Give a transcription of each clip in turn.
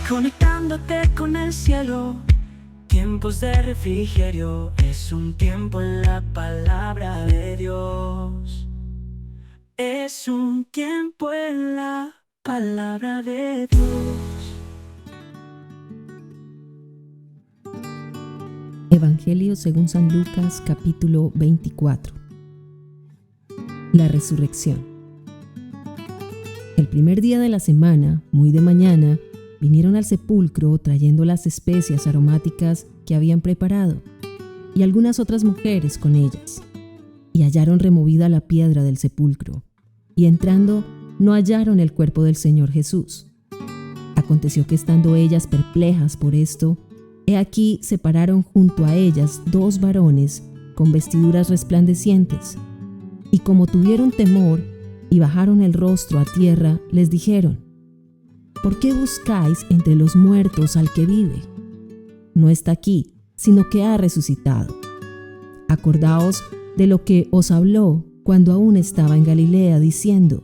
conectándote con el cielo. Tiempos de refrigerio, es un tiempo en la palabra de Dios. Es un tiempo en la palabra de Dios. Evangelio según San Lucas, capítulo 24. La resurrección. El primer día de la semana, muy de mañana, vinieron al sepulcro trayendo las especias aromáticas que habían preparado, y algunas otras mujeres con ellas. Y hallaron removida la piedra del sepulcro, y entrando, no hallaron el cuerpo del Señor Jesús. Aconteció que estando ellas perplejas por esto, he aquí se pararon junto a ellas 2 varones con vestiduras resplandecientes, y como tuvieron temor y bajaron el rostro a tierra, les dijeron: ¿Por qué buscáis entre los muertos al que vive? No está aquí, sino que ha resucitado. Acordaos de lo que os habló cuando aún estaba en Galilea, diciendo: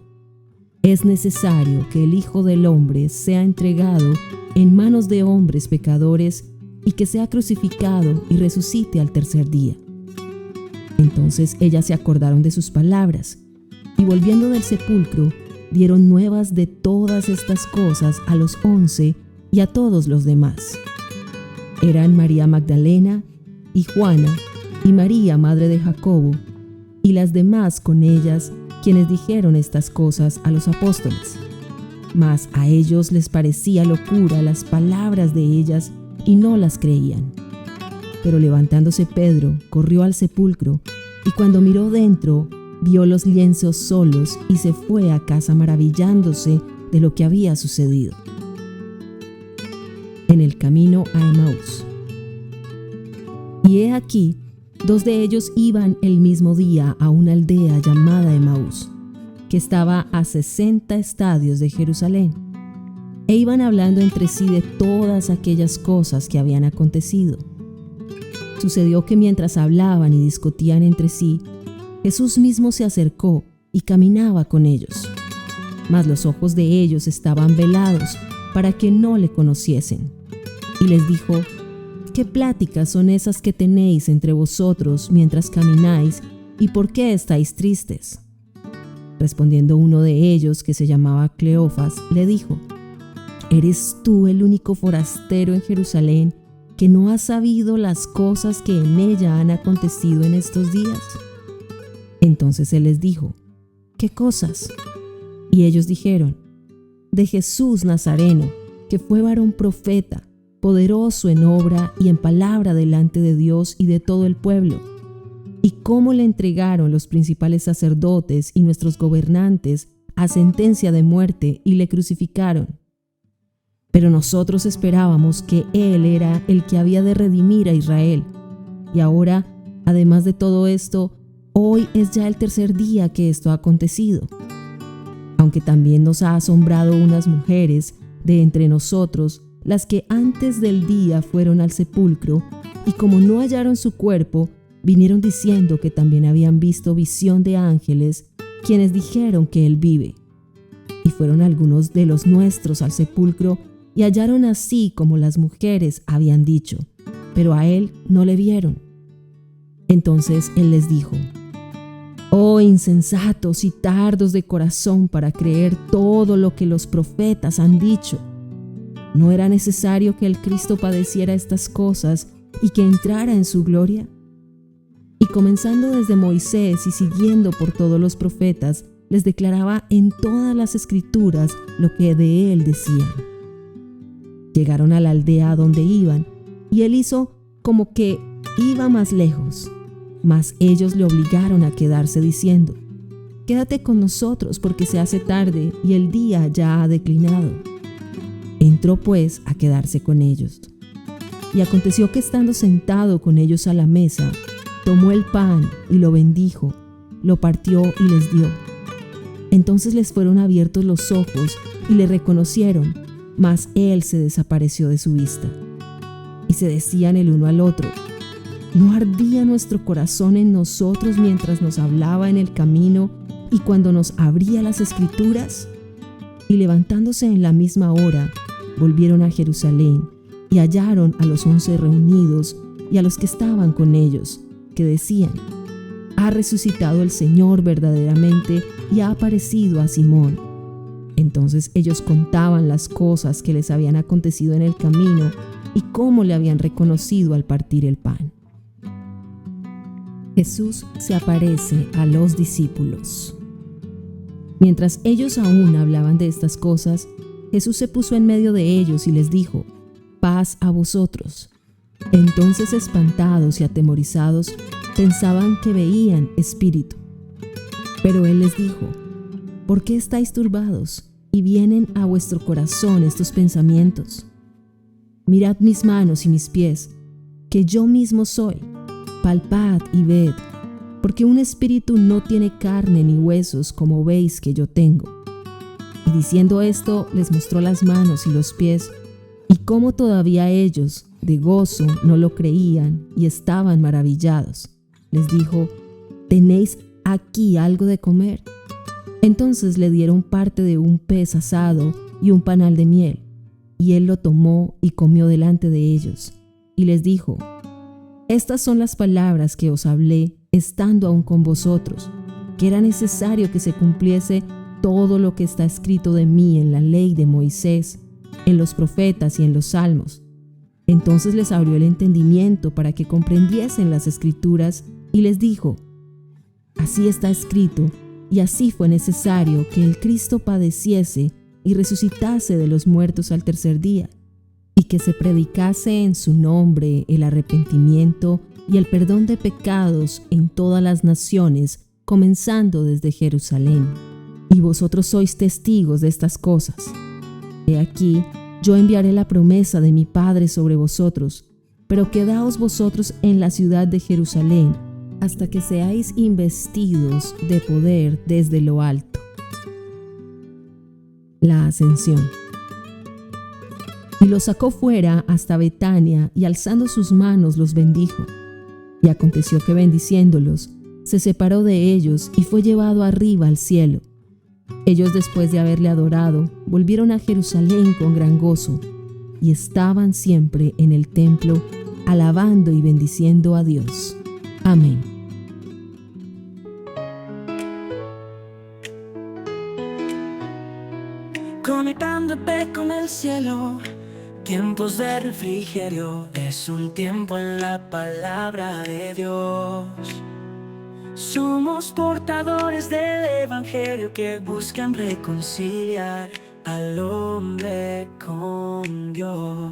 es necesario que el Hijo del Hombre sea entregado en manos de hombres pecadores y que sea crucificado y resucite al tercer día. Entonces ellas se acordaron de sus palabras, y volviendo del sepulcro, dieron nuevas de todas estas cosas a los 11 y a todos los demás. Eran María Magdalena y Juana y María, madre de Jacobo, y las demás con ellas, quienes dijeron estas cosas a los apóstoles. Mas a ellos les parecía locura las palabras de ellas y no las creían. Pero levantándose Pedro, corrió al sepulcro, y cuando miró dentro, vio los lienzos solos y se fue a casa maravillándose de lo que había sucedido. En el camino a Emaús. Y he aquí, 2 de ellos iban el mismo día a una aldea llamada Emaús, que estaba a 60 estadios de Jerusalén, e iban hablando entre sí de todas aquellas cosas que habían acontecido. Sucedió que mientras hablaban y discutían entre sí, Jesús mismo se acercó y caminaba con ellos, mas los ojos de ellos estaban velados para que no le conociesen. Y les dijo: ¿qué pláticas son esas que tenéis entre vosotros mientras camináis, y por qué estáis tristes? Respondiendo uno de ellos, que se llamaba Cleofas, le dijo: ¿eres tú el único forastero en Jerusalén que no ha sabido las cosas que en ella han acontecido en estos días? Entonces él les dijo: ¿qué cosas? Y ellos dijeron: de Jesús Nazareno, que fue varón profeta, poderoso en obra y en palabra delante de Dios y de todo el pueblo, y cómo le entregaron los principales sacerdotes y nuestros gobernantes a sentencia de muerte y le crucificaron. Pero nosotros esperábamos que Él era el que había de redimir a Israel. Y ahora, además de todo esto, hoy es ya el tercer día que esto ha acontecido. Aunque también nos ha asombrado unas mujeres de entre nosotros, las que antes del día fueron al sepulcro, y como no hallaron su cuerpo, vinieron diciendo que también habían visto visión de ángeles, quienes dijeron que Él vive. Y fueron algunos de los nuestros al sepulcro, y hallaron así como las mujeres habían dicho, pero a Él no le vieron. Entonces Él les dijo: oh insensatos y tardos de corazón para creer todo lo que los profetas han dicho. ¿No era necesario que el Cristo padeciera estas cosas y que entrara en su gloria? Y comenzando desde Moisés y siguiendo por todos los profetas, les declaraba en todas las escrituras lo que de él decían. Llegaron a la aldea donde iban, y él hizo como que iba más lejos, mas ellos le obligaron a quedarse diciendo: quédate con nosotros porque se hace tarde y el día ya ha declinado. Entró pues a quedarse con ellos. Y aconteció que estando sentado con ellos a la mesa, tomó el pan y lo bendijo, lo partió y les dio. Entonces les fueron abiertos los ojos y le reconocieron, mas él se desapareció de su vista. Y se decían el uno al otro: ¿no ardía nuestro corazón en nosotros mientras nos hablaba en el camino y cuando nos abría las escrituras? Y levantándose en la misma hora, volvieron a Jerusalén y hallaron a los 11 reunidos y a los que estaban con ellos, que decían: ha resucitado el Señor verdaderamente y ha aparecido a Simón. Entonces ellos contaban las cosas que les habían acontecido en el camino y cómo le habían reconocido al partir el pan. Jesús se aparece a los discípulos. Mientras ellos aún hablaban de estas cosas, Jesús se puso en medio de ellos y les dijo: paz a vosotros. Entonces, espantados y atemorizados, pensaban que veían espíritu. Pero él les dijo: ¿por qué estáis turbados y vienen a vuestro corazón estos pensamientos? Mirad mis manos y mis pies, que yo mismo soy. Palpad y ved, porque un espíritu no tiene carne ni huesos como veis que yo tengo. Y diciendo esto, les mostró las manos y los pies, y cómo todavía ellos, de gozo, no lo creían y estaban maravillados. Les dijo: ¿tenéis aquí algo de comer? Entonces le dieron parte de un pez asado y un panal de miel, y él lo tomó y comió delante de ellos, y les dijo: estas son las palabras que os hablé estando aún con vosotros, que era necesario que se cumpliese todo lo que está escrito de mí en la ley de Moisés, en los profetas y en los salmos. Entonces les abrió el entendimiento para que comprendiesen las escrituras y les dijo: así está escrito, y así fue necesario que el Cristo padeciese y resucitase de los muertos al tercer día, y que se predicase en su nombre el arrepentimiento y el perdón de pecados en todas las naciones, comenzando desde Jerusalén. Y vosotros sois testigos de estas cosas. He aquí, yo enviaré la promesa de mi Padre sobre vosotros, pero quedaos vosotros en la ciudad de Jerusalén, hasta que seáis investidos de poder desde lo alto. La ascensión. Y los sacó fuera hasta Betania, y alzando sus manos los bendijo. Y aconteció que bendiciéndolos, se separó de ellos y fue llevado arriba al cielo. Ellos, después de haberle adorado, volvieron a Jerusalén con gran gozo, y estaban siempre en el templo, alabando y bendiciendo a Dios. Amén. Conectándote con el cielo. Tiempos de refrigerio, es un tiempo en la palabra de Dios. Somos portadores del evangelio que buscan reconciliar al hombre con Dios.